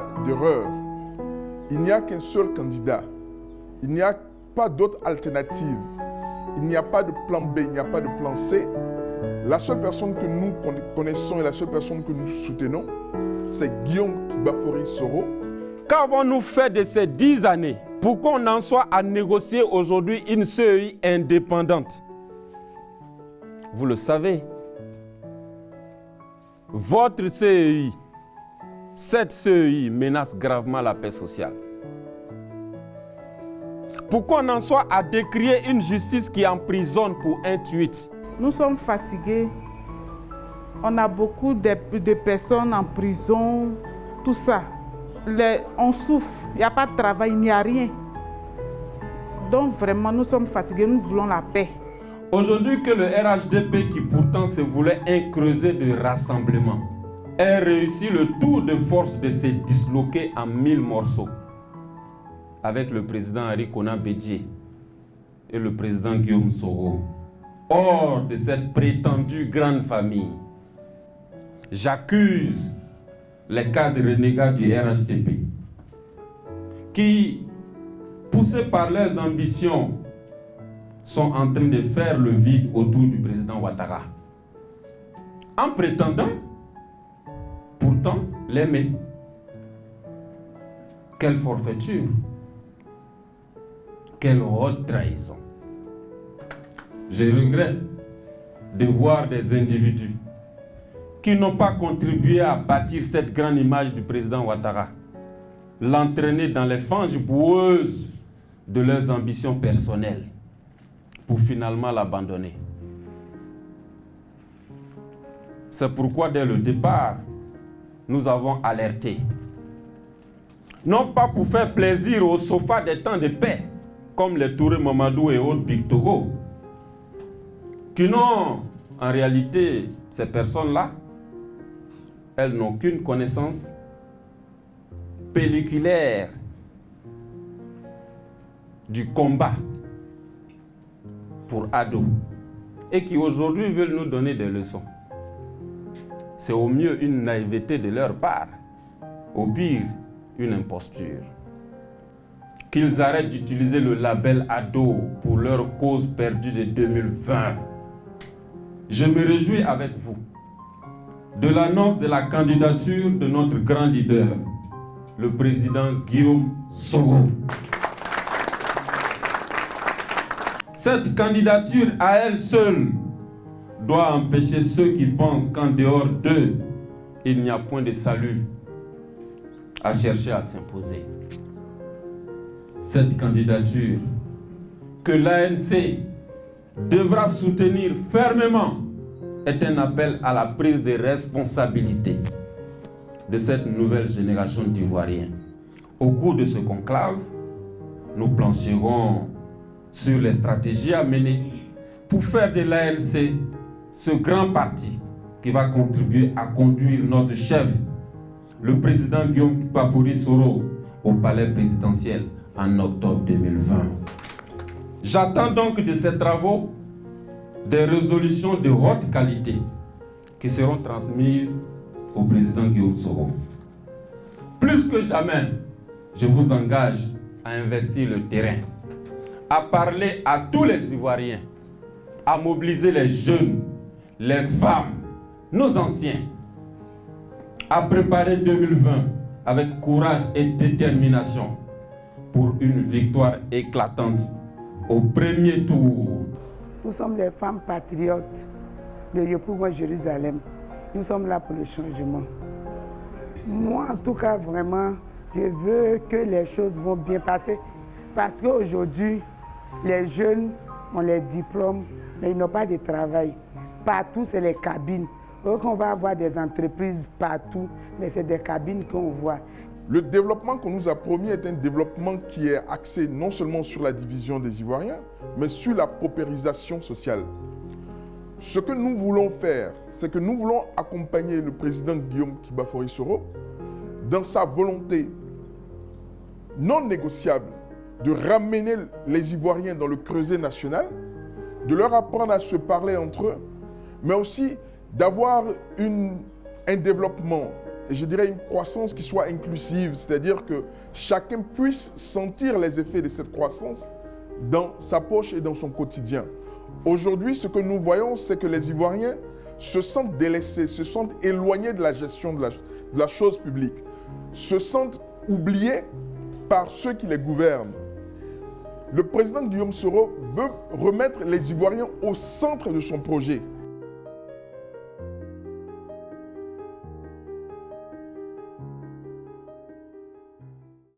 pas d'erreur. Il n'y a qu'un seul candidat. Il n'y a pas d'autre alternative. Il n'y a pas de plan B, il n'y a pas de plan C. La seule personne que nous connaissons et la seule personne que nous soutenons, c'est Guillaume Bafoury Soro. Qu'avons-nous fait de ces 10 années pour qu'on en soit à négocier aujourd'hui une CEI indépendante? Vous le savez, votre CEI, cette CEI menace gravement la paix sociale. Pour qu'on en soit à décrier une justice qui emprisonne pour un tweet. Nous sommes fatigués. On a beaucoup de personnes en prison, tout ça. On souffre, il n'y a pas de travail, il n'y a rien. Donc vraiment, nous sommes fatigués, nous voulons la paix. Aujourd'hui que le RHDP, qui pourtant se voulait un creuset de rassemblement, ait réussi le tour de force de se disloquer en 1000 morceaux avec le président Henri Konan Bédié et le président Guillaume Soro, hors de cette prétendue grande famille. J'accuse les cadres renégats du RHDP qui, poussés par leurs ambitions, sont en train de faire le vide autour du président Ouattara, en prétendant pourtant l'aimer. Quelle forfaiture! Quelle haute trahison! Je regrette de voir des individus qui n'ont pas contribué à bâtir cette grande image du président Ouattara, l'entraîner dans les fanges boueuses de leurs ambitions personnelles, pour finalement l'abandonner. C'est pourquoi dès le départ, nous avons alerté. Non pas pour faire plaisir au sofa des temps de paix, comme les Touré Mamadou et autres Big Togo, qui n'ont en réalité, ces personnes-là, elles n'ont qu'une connaissance pelliculaire du combat pour ados et qui aujourd'hui veulent nous donner des leçons. C'est au mieux une naïveté de leur part, au pire une imposture. Qu'ils arrêtent d'utiliser le label ado pour leur cause perdue de 2020. Je me réjouis avec vous de l'annonce de la candidature de notre grand leader, le président Guillaume Soro. Cette candidature à elle seule doit empêcher ceux qui pensent qu'en dehors d'eux, il n'y a point de salut à chercher à s'imposer. Cette candidature que l'ANC devra soutenir fermement est un appel à la prise de responsabilité de cette nouvelle génération d'Ivoiriens. Au cours de ce conclave, nous plancherons sur les stratégies à mener pour faire de l'ANC ce grand parti qui va contribuer à conduire notre chef, le président Guillaume Bafoury Soro, au palais présidentiel en octobre 2020. J'attends donc de ces travaux des résolutions de haute qualité qui seront transmises au président Guillaume Soro. Plus que jamais, je vous engage à investir le terrain, à parler à tous les Ivoiriens, à mobiliser les jeunes, les femmes, nos anciens, à préparer 2020 avec courage et détermination pour une victoire éclatante au premier tour. Nous sommes les femmes patriotes de Yopougon Jérusalem. Nous sommes là pour le changement. Moi, en tout cas, vraiment, je veux que les choses vont bien passer. Parce qu'aujourd'hui, les jeunes ont les diplômes, mais ils n'ont pas de travail. Partout, c'est les cabines. Donc, on va avoir des entreprises partout, mais c'est des cabines qu'on voit. Le développement qu'on nous a promis est un développement qui est axé non seulement sur la division des Ivoiriens, mais sur la paupérisation sociale. Ce que nous voulons faire, c'est que nous voulons accompagner le président Guillaume Bafoury Soro dans sa volonté non négociable de ramener les Ivoiriens dans le creuset national, de leur apprendre à se parler entre eux, mais aussi d'avoir un développement je dirais, une croissance qui soit inclusive, c'est-à-dire que chacun puisse sentir les effets de cette croissance dans sa poche et dans son quotidien. Aujourd'hui, ce que nous voyons, c'est que les Ivoiriens se sentent délaissés, se sentent éloignés de la gestion de la chose publique, se sentent oubliés par ceux qui les gouvernent. Le président Guillaume Soro veut remettre les Ivoiriens au centre de son projet.